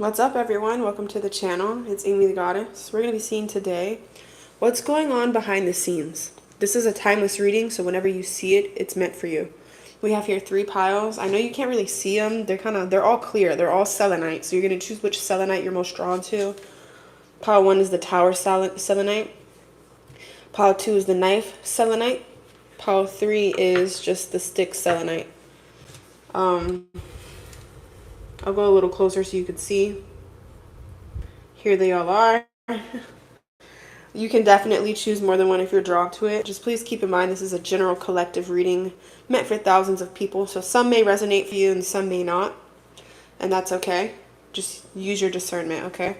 What's up, everyone? Welcome to the channel. It's Amy the Goddess. We're going to be seeing today what's going on behind the scenes. This is a timeless reading, so whenever you see it, it's meant for you. We have here 3 piles. I know you can't really see them. They're all clear. They're all selenite. So you're going to choose which selenite you're most drawn to. Pile 1 is the tower selenite. Pile 2 is the knife selenite. Pile 3 is just the stick selenite. I'll go a little closer so you can see. Here they all are. You can definitely choose more than one if you're drawn to it. Just please keep in mind this is a general collective reading meant for thousands of people. So some may resonate for you and some may not. And that's okay. Just use your discernment, okay?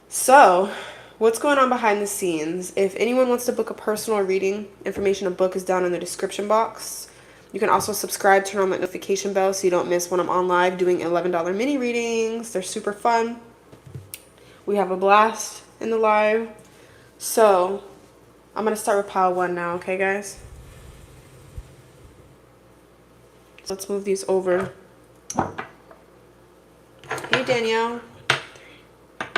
So, what's going on behind the scenes? If anyone wants to book a personal reading, information on book is down in the description box. You can also subscribe, turn on that notification bell so you don't miss when I'm on live doing $11 mini readings. They're super fun. We have a blast in the live. So, I'm going to start with pile 1 now, okay, guys? So let's move these over. Hey, Danielle. I'm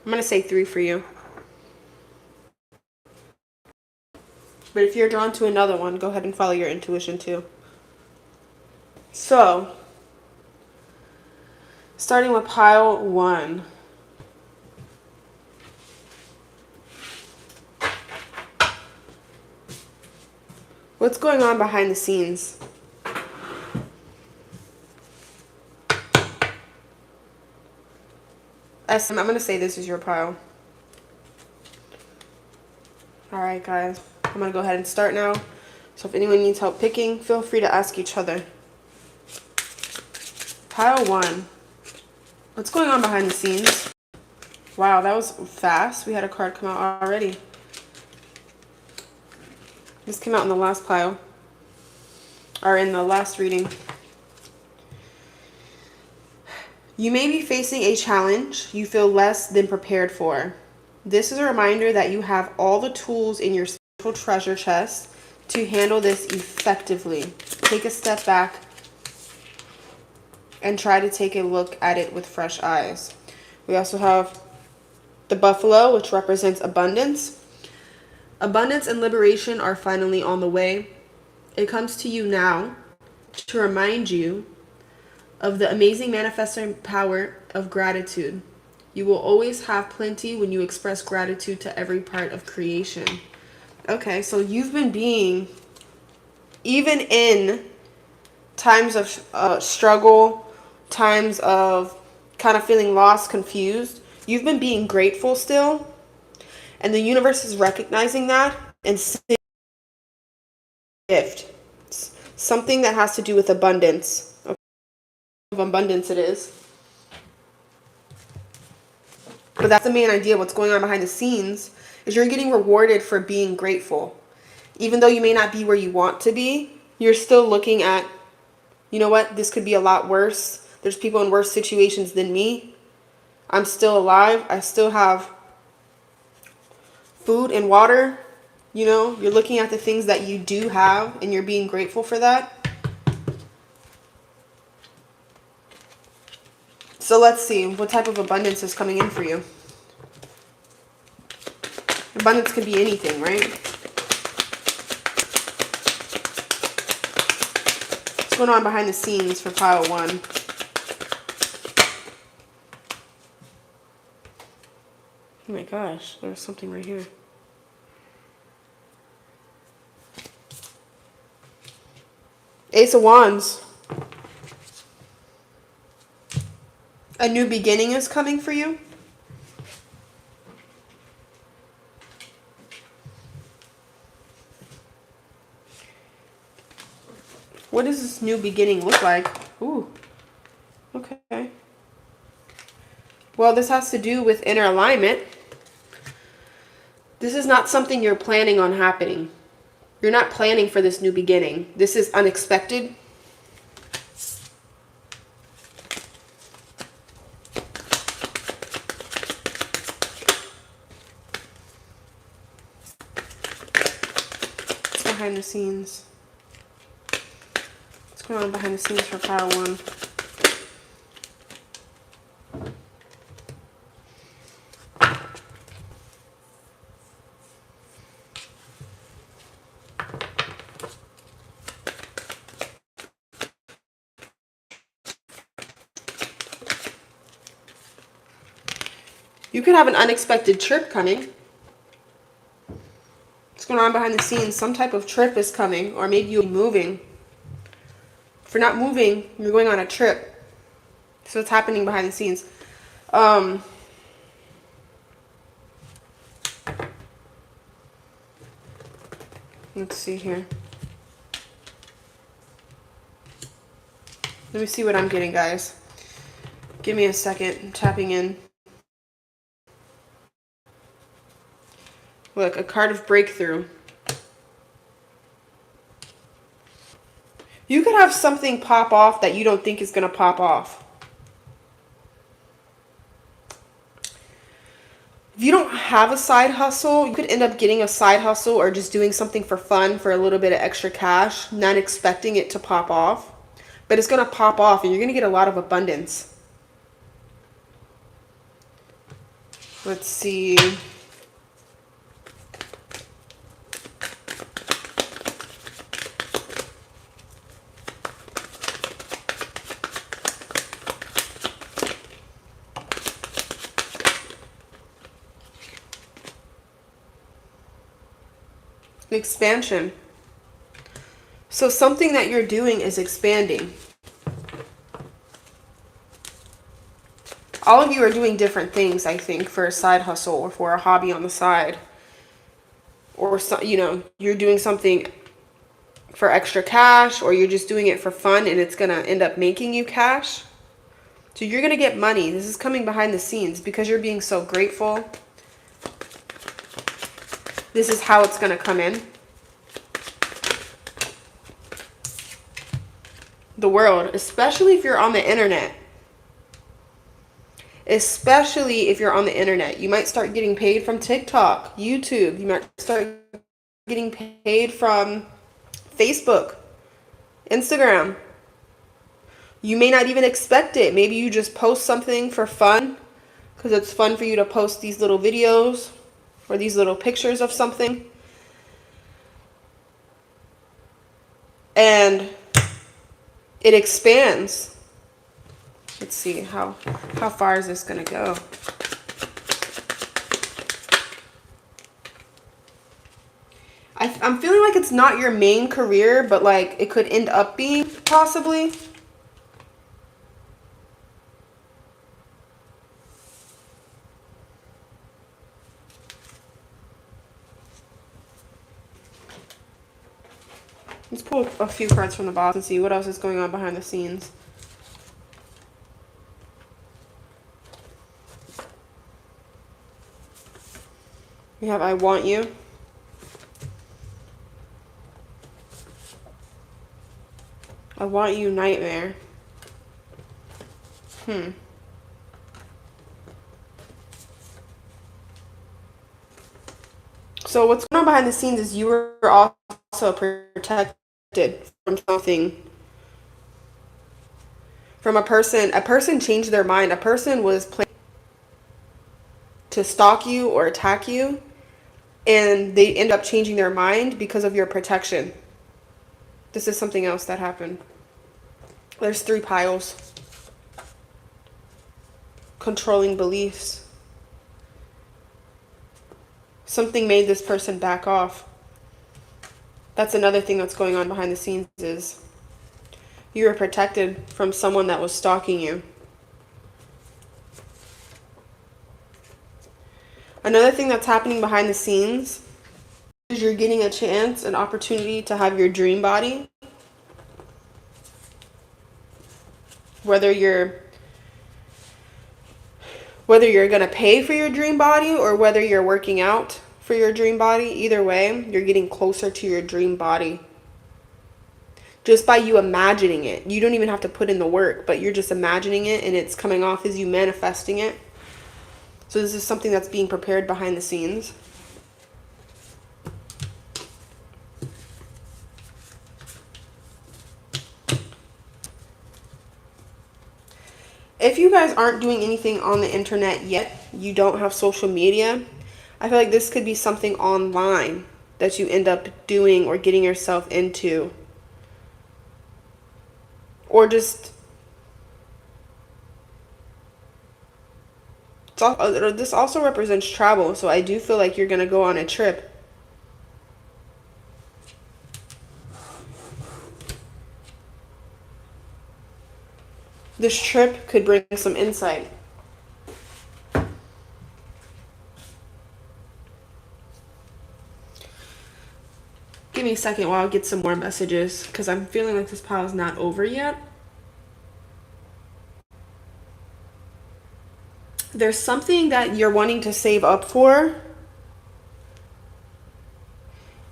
going to say 3 for you. But if you're drawn to another one, go ahead and follow your intuition too. So, starting with pile 1. What's going on behind the scenes? SM, I'm going to say this is your pile. Alright, guys. I'm going to go ahead and start now. So if anyone needs help picking, feel free to ask each other. Pile 1. What's going on behind the scenes? Wow, that was fast. We had a card come out already. This came out in the last pile. Or in the last reading. You may be facing a challenge you feel less than prepared for. This is a reminder that you have all the tools in your spiritual treasure chest to handle this effectively. Take a step back and try to take a look at it with fresh eyes. We also have the buffalo, which represents abundance. Abundance and liberation are finally on the way. It comes to you now to remind you of the amazing manifesting power of gratitude. You will always have plenty when you express gratitude to every part of creation. Okay, so you've been being, even in times of struggle, times of kind of feeling lost, confused, you've been being grateful still. And the universe is recognizing that and sending a gift. Something that has to do with abundance. Okay. Of abundance it is. But that's the main idea. What's going on behind the scenes is you're getting rewarded for being grateful. Even though you may not be where you want to be, you're still looking at, you know what, this could be a lot worse. There's people in worse situations than me. I'm still alive. I still have food and water. You know, you're looking at the things that you do have and you're being grateful for that. So let's see what type of abundance is coming in for you. Abundance can be anything, right? What's going on behind the scenes for pile 1? Oh my gosh, there's something right here. Ace of Wands. A new beginning is coming for you. What does this new beginning look like? Ooh. Okay. Well, this has to do with inner alignment. This is not something you're planning on happening. You're not planning for this new beginning. This is unexpected. What's behind the scenes? What's going on behind the scenes for pile 1? You could have an unexpected trip coming. What's going on behind the scenes? Some type of trip is coming, or maybe you'll be moving. If you're not moving, you're going on a trip. So it's happening behind the scenes. Let's see here. Let me see what I'm getting, guys. Give me a second. I'm tapping in. Look, a card of breakthrough. You could have something pop off that you don't think is going to pop off. If you don't have a side hustle, you could end up getting a side hustle or just doing something for fun for a little bit of extra cash, not expecting it to pop off. But it's going to pop off and you're going to get a lot of abundance. Let's see. Expansion. So something that you're doing is expanding. All of you are doing different things, I think, for a side hustle or for a hobby on the side. Or, you know, you're doing something for extra cash, or you're just doing it for fun and it's going to end up making you cash. So you're going to get money. This is coming behind the scenes because you're being so grateful. This is how it's going to come in. The world, especially if you're on the internet. Especially if you're on the internet. You might start getting paid from TikTok, YouTube. You might start getting paid from Facebook, Instagram. You may not even expect it. Maybe you just post something for fun because it's fun for you to post these little videos or these little pictures of something. And it expands. Let's see, how far is this going to go? I'm feeling like it's not your main career, but like it could end up being, possibly. Let's pull a few cards from the box and see what else is going on behind the scenes. We have I Want You. I Want You, Nightmare. So what's going on behind the scenes is you were also protected from something. From a person. A person changed their mind. A person was planning to stalk you or attack you, and they end up changing their mind because of your protection. This is something else that happened. There's 3 piles. Controlling beliefs. Something made this person back off. That's another thing that's going on behind the scenes is you were protected from someone that was stalking you. Another thing that's happening behind the scenes is you're getting a chance, an opportunity to have your dream body. Whether you're going to pay for your dream body or whether you're working out for your dream body, either way, you're getting closer to your dream body. Just by you imagining it. You don't even have to put in the work, but you're just imagining it and it's coming off as you manifesting it. So this is something that's being prepared behind the scenes. If you guys aren't doing anything on the internet yet, you don't have social media, I feel like this could be something online that you end up doing or getting yourself into. Or just This also represents travel, so I do feel like you're going to go on a trip. This trip could bring some insight. Give me a second while I get some more messages, because I'm feeling like this pile is not over yet. There's something that you're wanting to save up for,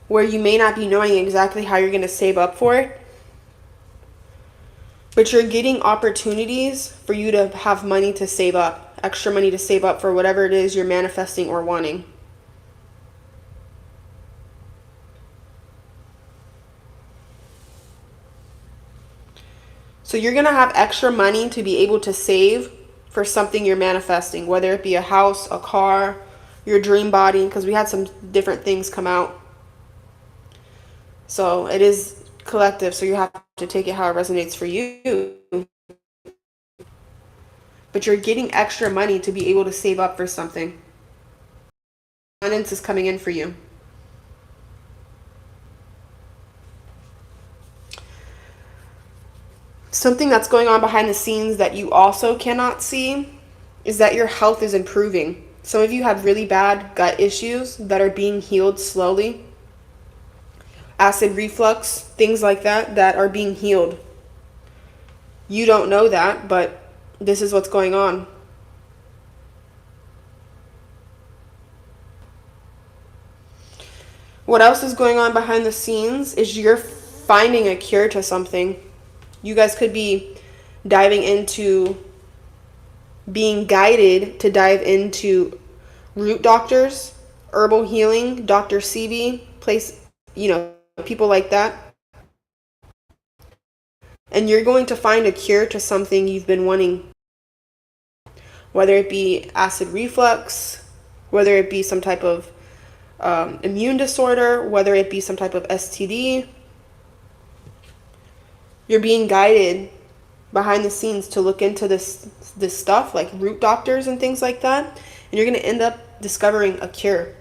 where you may not be knowing exactly how you're going to save up for it. But you're getting opportunities for you to have money to save up, extra money to save up for whatever it is you're manifesting or wanting. So you're going to have extra money to be able to save for something you're manifesting, whether it be a house, a car, your dream body, because we had some different things come out. So it is collective, so you have to take it how it resonates for you. But you're getting extra money to be able to save up for something. Abundance is coming in for you. Something that's going on behind the scenes that you also cannot see is that your health is improving. Some of you have really bad gut issues that are being healed slowly. Acid reflux, things like that, that are being healed. You don't know that, but this is what's going on. What else is going on behind the scenes is you're finding a cure to something. You guys could be diving into, being guided to dive into root doctors, herbal healing, Dr. Sebi, people like that. And you're going to find a cure to something you've been wanting. Whether it be acid reflux, whether it be some type of immune disorder, whether it be some type of STD. You're being guided behind the scenes to look into this stuff, like root doctors and things like that. And you're going to end up discovering a cure.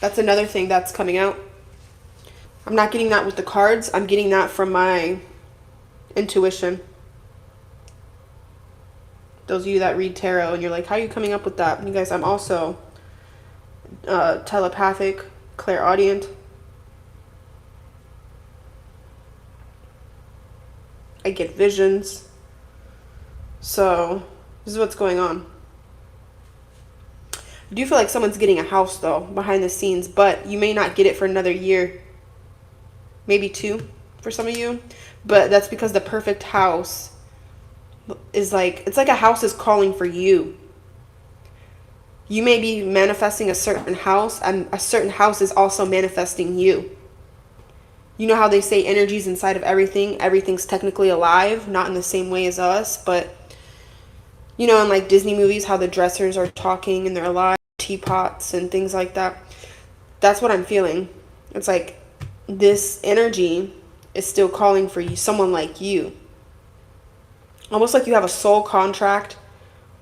That's another thing that's coming out. I'm not getting that with the cards. I'm getting that from my intuition. Those of you that read tarot and you're like, how are you coming up with that? You guys, I'm also telepathic, clairaudient. I get visions. So this is what's going on. I do feel like someone's getting a house though behind the scenes, but you may not get it for another year, maybe 2 for some of you. But that's because the perfect house is like, it's like a house is calling for you. You may be manifesting a certain house, and a certain house is also manifesting you. You know how they say energy's inside of everything? Everything's technically alive, not in the same way as us, but you know, in like Disney movies, how the dressers are talking and they're alive, teapots and things like that. That's what I'm feeling. It's like this energy is still calling for you, someone like you. Almost like you have a soul contract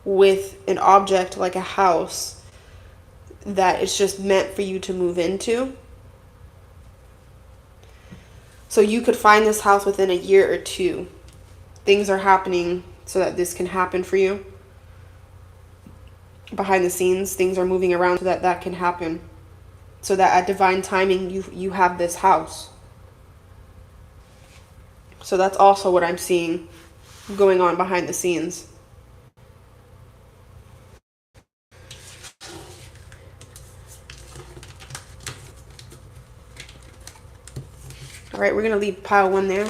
with an object like a house that is just meant for you to move into. So you could find this house within a year or 2. Things are happening so that this can happen for you. Behind the scenes, things are moving around so that that can happen. So that at divine timing, you have this house. So that's also what I'm seeing going on behind the scenes. All right, we're going to leave pile 1 there.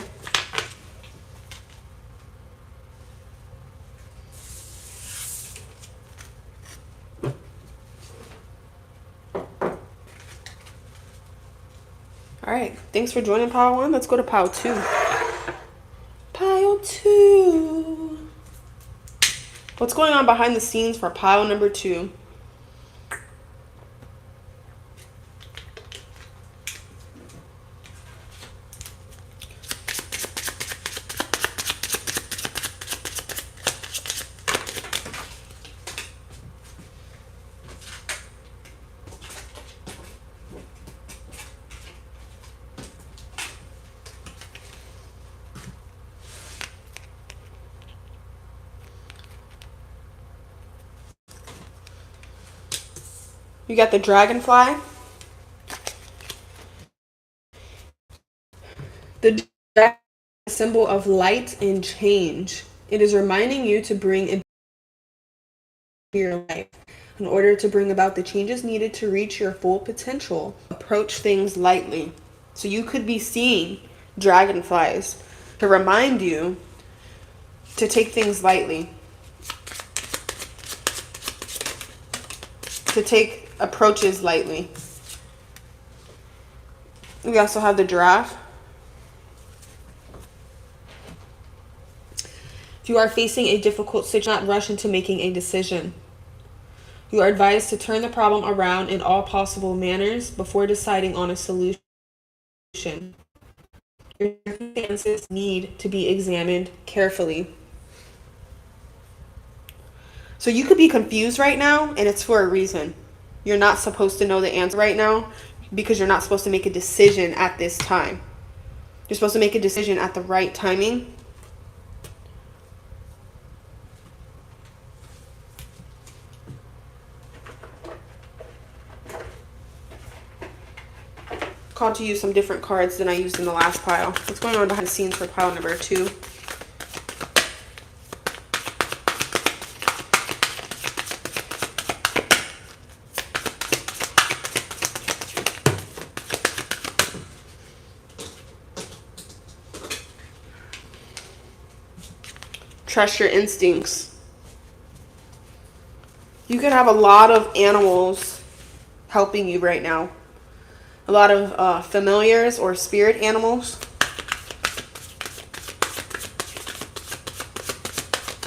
All right, thanks for joining pile 1. Let's go to pile 2. Pile 2. What's going on behind the scenes for pile number 2? You got the dragonfly. The dragon is a symbol of light and change. It is reminding you to bring into your life in order to bring about the changes needed to reach your full potential. Approach things lightly. So you could be seeing dragonflies to remind you to take things lightly, to take approaches lightly. We also have the giraffe. If you are facing a difficult situation, do not rush into making a decision. You are advised to turn the problem around in all possible manners before deciding on a solution. Your circumstances need to be examined carefully. So you could be confused right now, and it's for a reason. You're not supposed to know the answer right now because you're not supposed to make a decision at this time. You're supposed to make a decision at the right timing. Called to use some different cards than I used in the last pile. What's going on behind the scenes for pile number 2? Trust your instincts. You could have a lot of animals helping you right now. A lot of familiars or spirit animals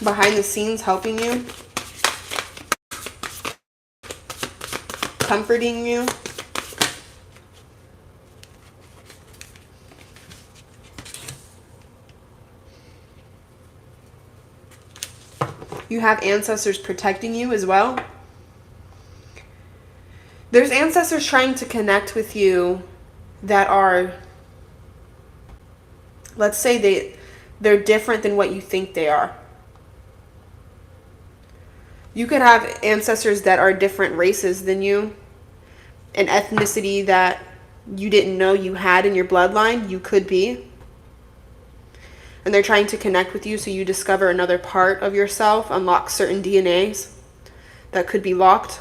behind the scenes helping you, comforting you. You have ancestors protecting you as well. There's ancestors trying to connect with you that are, let's say they're different than what you think they are. You could have ancestors that are different races than you, an ethnicity that you didn't know you had in your bloodline, you could be. And they're trying to connect with you so you discover another part of yourself, unlock certain DNAs that could be locked.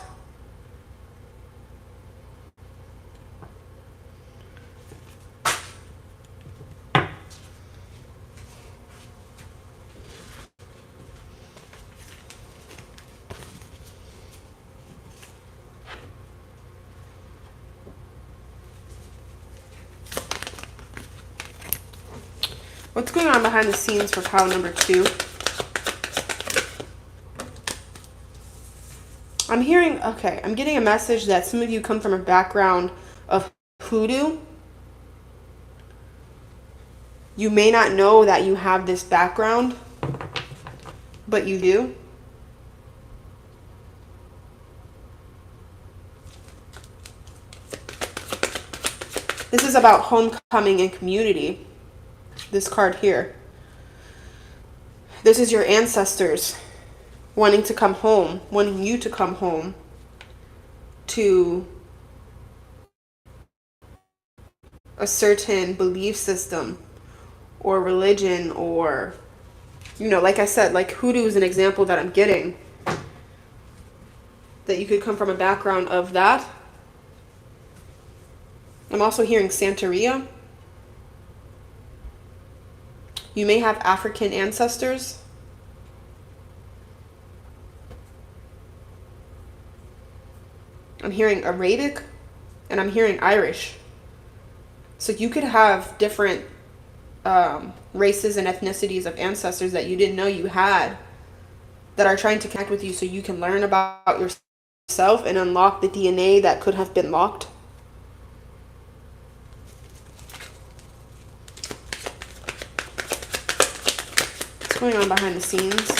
What's going on behind the scenes for pile number 2? I'm getting a message that some of you come from a background of hoodoo. You may not know that you have this background, but you do. This is about homecoming and community. This card here. This is your ancestors wanting to come home, wanting you to come home to a certain belief system or religion, or, like I said, like hoodoo is an example that I'm getting. That you could come from a background of that. I'm also hearing Santeria. You may have African ancestors. I'm hearing Arabic, and I'm hearing Irish. So you could have different races and ethnicities of ancestors that you didn't know you had that are trying to connect with you so you can learn about yourself and unlock the DNA that could have been locked. What's going on behind the scenes?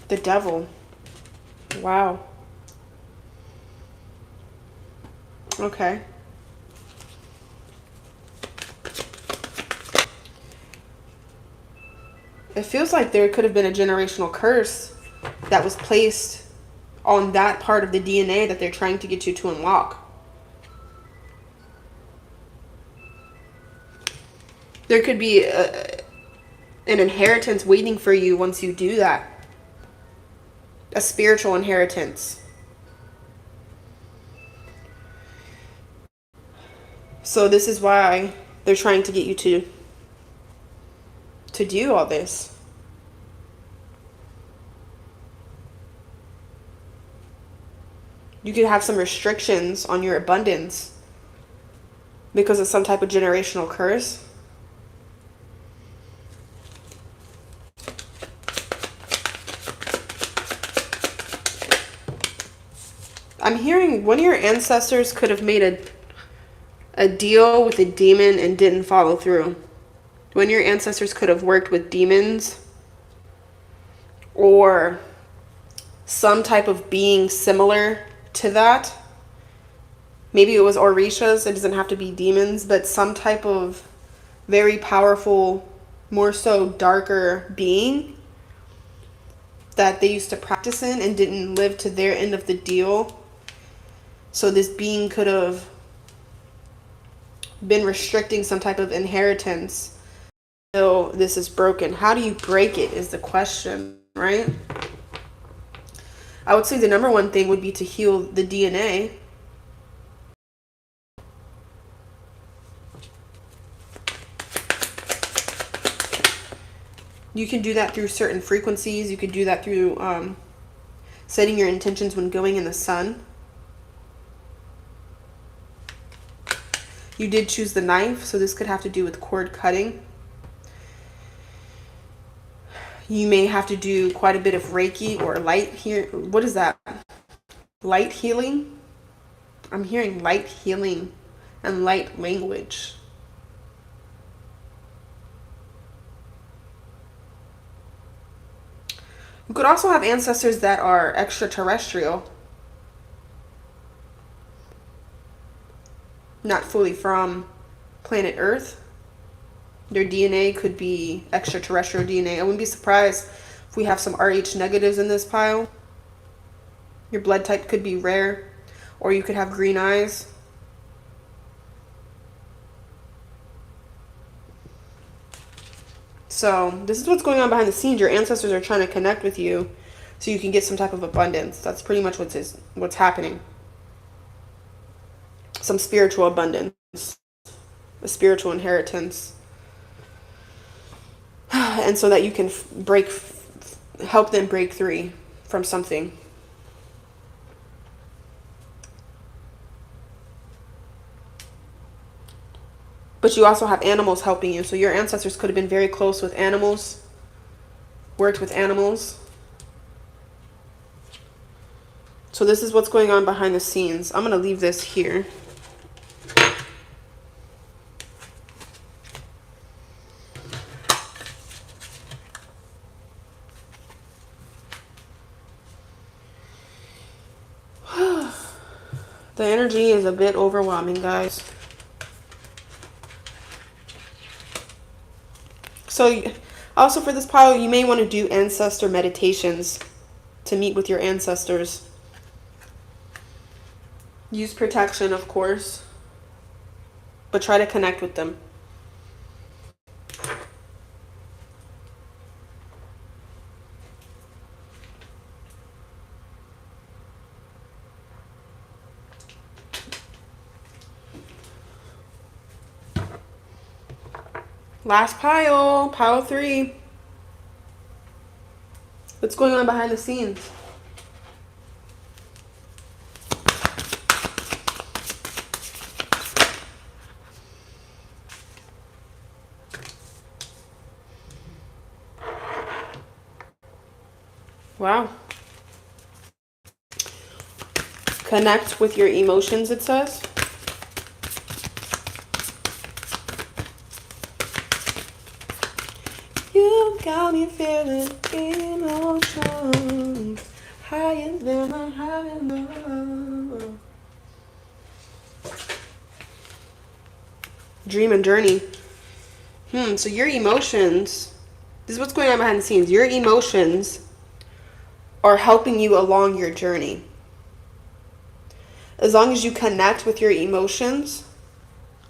The devil. Wow. Okay. It feels like there could have been a generational curse that was placed on that part of the DNA that they're trying to get you to unlock. There could be an inheritance waiting for you once you do that. A spiritual inheritance. So this is why they're trying to get you to do all this. You could have some restrictions on your abundance because of some type of generational curse. I'm hearing one of your ancestors could have made a deal with a demon and didn't follow through. One of your ancestors could have worked with demons or some type of being similar to that. Maybe it was Orishas. It doesn't have to be demons, but some type of very powerful, more so darker being that they used to practice in and didn't live to their end of the deal. So this being could have been restricting some type of inheritance until this is broken. How do you break it is the question, right? I would say the number one thing would be to heal the DNA. You can do that through certain frequencies. You could do that through setting your intentions when going in the sun. You did choose the knife, so this could have to do with cord cutting. You may have to do quite a bit of Reiki or light here. What is that? Light healing? I'm hearing light healing and light language. You could also have ancestors that are extraterrestrial. Not fully from planet Earth. Their DNA could be extraterrestrial DNA. I wouldn't be surprised if we have some Rh negatives in this pile. Your blood type could be rare, or you could have green eyes. So this is what's going on behind the scenes. Your ancestors are trying to connect with you so you can get some type of abundance. That's pretty much what's happening. Some spiritual abundance, a spiritual inheritance. And so that you can help them break free from something. But you also have animals helping you. So your ancestors could have been very close with animals, worked with animals. So this is what's going on behind the scenes. I'm going to leave this here. The energy is a bit overwhelming, guys. So also for this pile, you may want to do ancestor meditations to meet with your ancestors. Use protection, of course, but try to connect with them. Last pile, pile 3. What's going on behind the scenes? Wow. Connect with your emotions, it says. You got me feeling emotions higher than a higher love. Dream and journey. So your emotions, this is what's going on behind the scenes. Your emotions are helping you along your journey. As long as you connect with your emotions,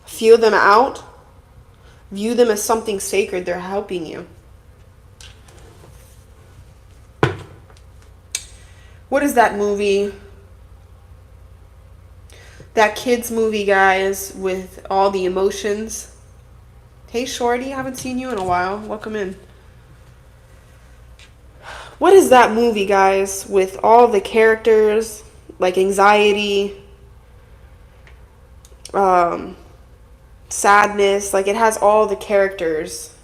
feel them out, view them as something sacred, they're helping you. What is that movie? That kids movie, guys, with all the emotions. Hey, Shorty, haven't seen you in a while. Welcome in. What is that movie, guys, with all the characters, like anxiety, sadness? Like, it has all the characters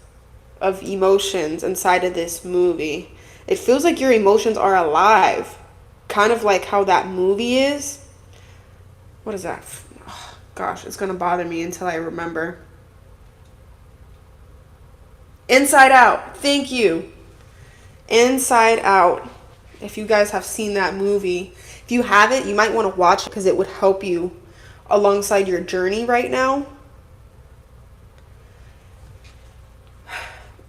of emotions inside of this movie. It feels like your emotions are alive, kind of like how that movie is. What is that? Oh, gosh, it's gonna bother me until I remember. Inside Out. Thank you. Inside Out. If you guys have seen that movie, if you haven't, you might want to watch it because it would help you alongside your journey right now.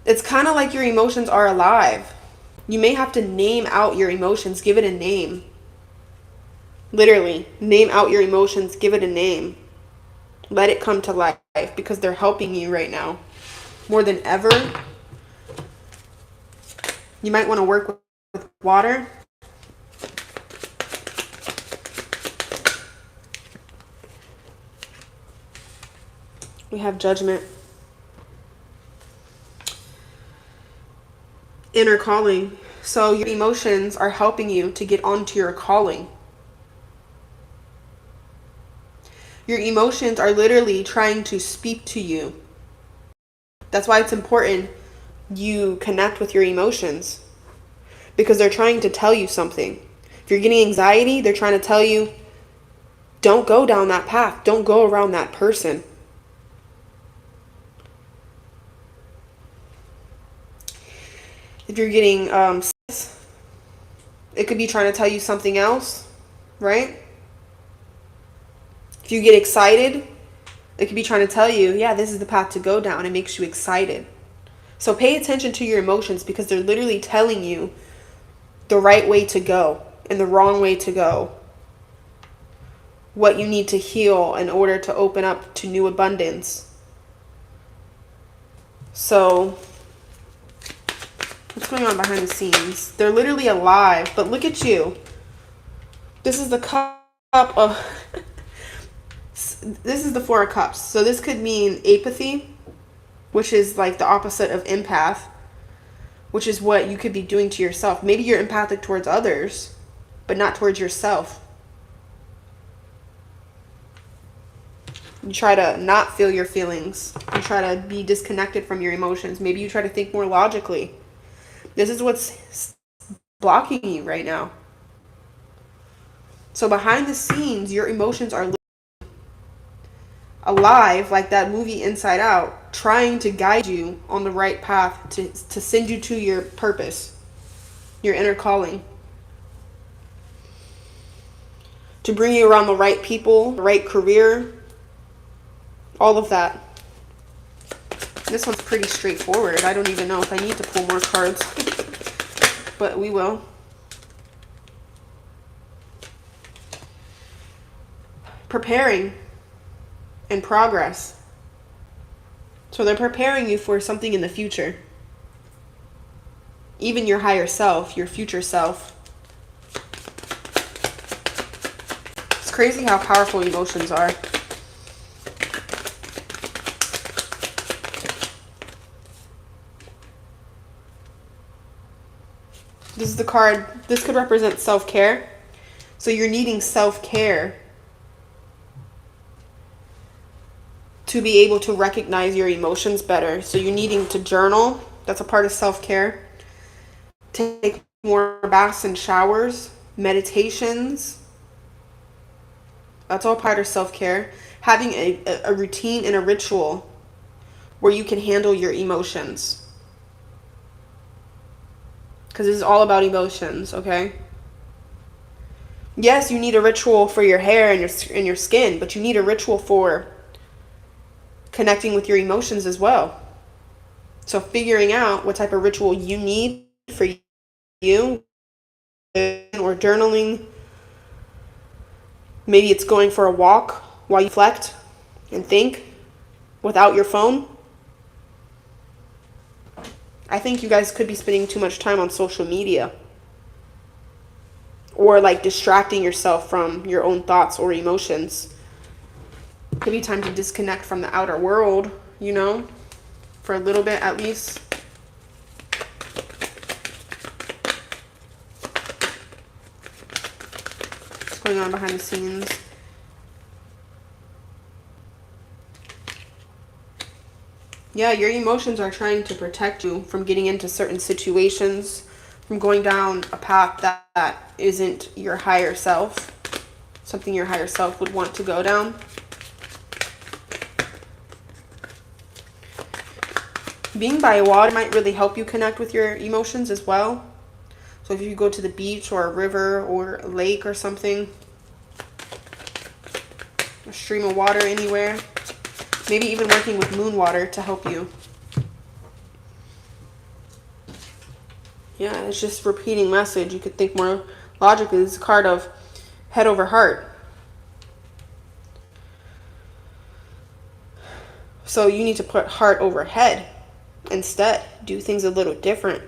It's kind of like your emotions are alive. You may have to name out your emotions, give it a name. Literally, name out your emotions, give it a name. Let it come to life because they're helping you right now. More than ever, you might want to work with water. We have Judgment. Inner calling. So your emotions are helping you to get onto your calling. Your emotions are literally trying to speak to you. That's why it's important you connect with your emotions, because they're trying to tell you something. If you're getting anxiety, they're trying to tell you, don't go down that path. Don't go around that person. If you're getting it could be trying to tell you something else, right? If you get excited, it could be trying to tell you, yeah, this is the path to go down. It makes you excited. So pay attention to your emotions because they're literally telling you the right way to go and the wrong way to go. What you need to heal in order to open up to new abundance. So, what's going on behind the scenes? They're literally alive, but look at you. This is the cup of... This is the Four of Cups. So this could mean apathy, which is like the opposite of empath, which is what you could be doing to yourself. Maybe you're empathic towards others, but not towards yourself. You try to not feel your feelings. You try to be disconnected from your emotions. Maybe you try to think more logically. This is what's blocking you right now. So behind the scenes, your emotions are alive, like that movie Inside Out, trying to guide you on the right path to send you to your purpose, your inner calling. To bring you around the right people, the right career, all of that. This one's pretty straightforward. I don't even know if I need to pull more cards, but we will. Preparing and progress. So they're preparing you for something in the future. Even your higher self, your future self. It's crazy how powerful emotions are. This is the card. This could represent self-care. So you're needing self-care to be able to recognize your emotions better. So you're needing to journal. That's a part of self-care. Take more baths and showers, meditations. That's all part of self-care. Having a routine and a ritual where you can handle your emotions. Because this is all about emotions, okay? Yes, you need a ritual for your hair and your skin, but you need a ritual for connecting with your emotions as well. So figuring out what type of ritual you need for you, or journaling. Maybe it's going for a walk while you reflect and think without your phone. I think you guys could be spending too much time on social media, or like distracting yourself from your own thoughts or emotions. Could be time to disconnect from the outer world, you know, for a little bit at least. What's going on behind the scenes? Yeah, your emotions are trying to protect you from getting into certain situations, from going down a path that isn't your higher self, something your higher self would want to go down. Being by water might really help you connect with your emotions as well. So if you go to the beach or a river or a lake or something, a stream of water anywhere, maybe even working with moon water to help you. Yeah, it's just repeating message. You could think more logically. This is a card of head over heart. So you need to put heart over head instead. Do things a little different.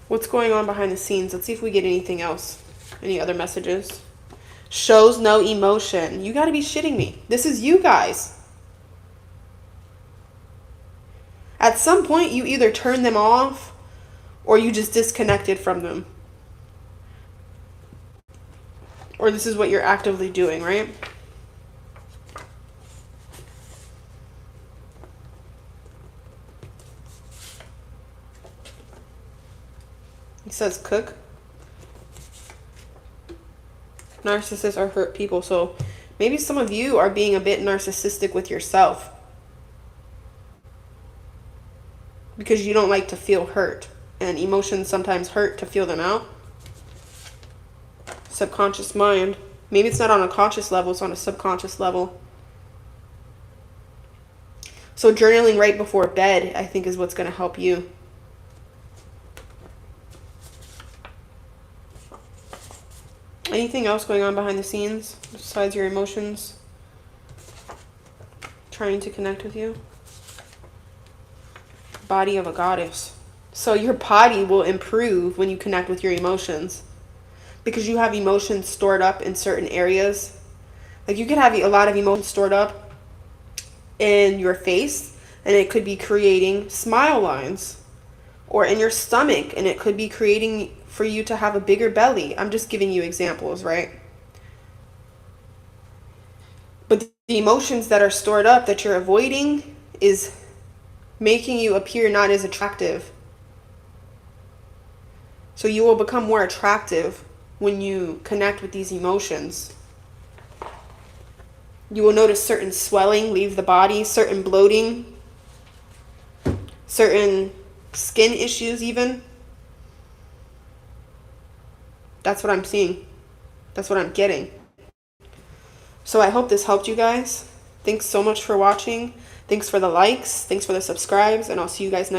What's going on behind the scenes? Let's see if we get anything else. Any other messages? Shows no emotion. You gotta be shitting me. This is you guys. At some point, you either turn them off or you just disconnected from them. Or this is what you're actively doing, right? He says cook. Narcissists are hurt people. So maybe some of you are being a bit narcissistic with yourself, because you don't like to feel hurt. And emotions sometimes hurt to feel them out. Subconscious mind. Maybe it's not on a conscious level, it's on a subconscious level. So journaling right before bed, I think, is what's going to help you. Anything else going on behind the scenes besides your emotions trying to connect with you? Body of a goddess. So your body will improve when you connect with your emotions, because you have emotions stored up in certain areas. Like you could have a lot of emotions stored up in your face, and it could be creating smile lines, or in your stomach, and it could be creating for you to have a bigger belly. I'm just giving you examples, right? But the emotions that are stored up that you're avoiding is making you appear not as attractive. So you will become more attractive when you connect with these emotions. You will notice certain swelling leave the body, certain bloating, certain skin issues even. That's what I'm seeing. That's what I'm getting. So I hope this helped you guys. Thanks so much for watching. Thanks for the likes. Thanks for the subscribes. And I'll see you guys next time.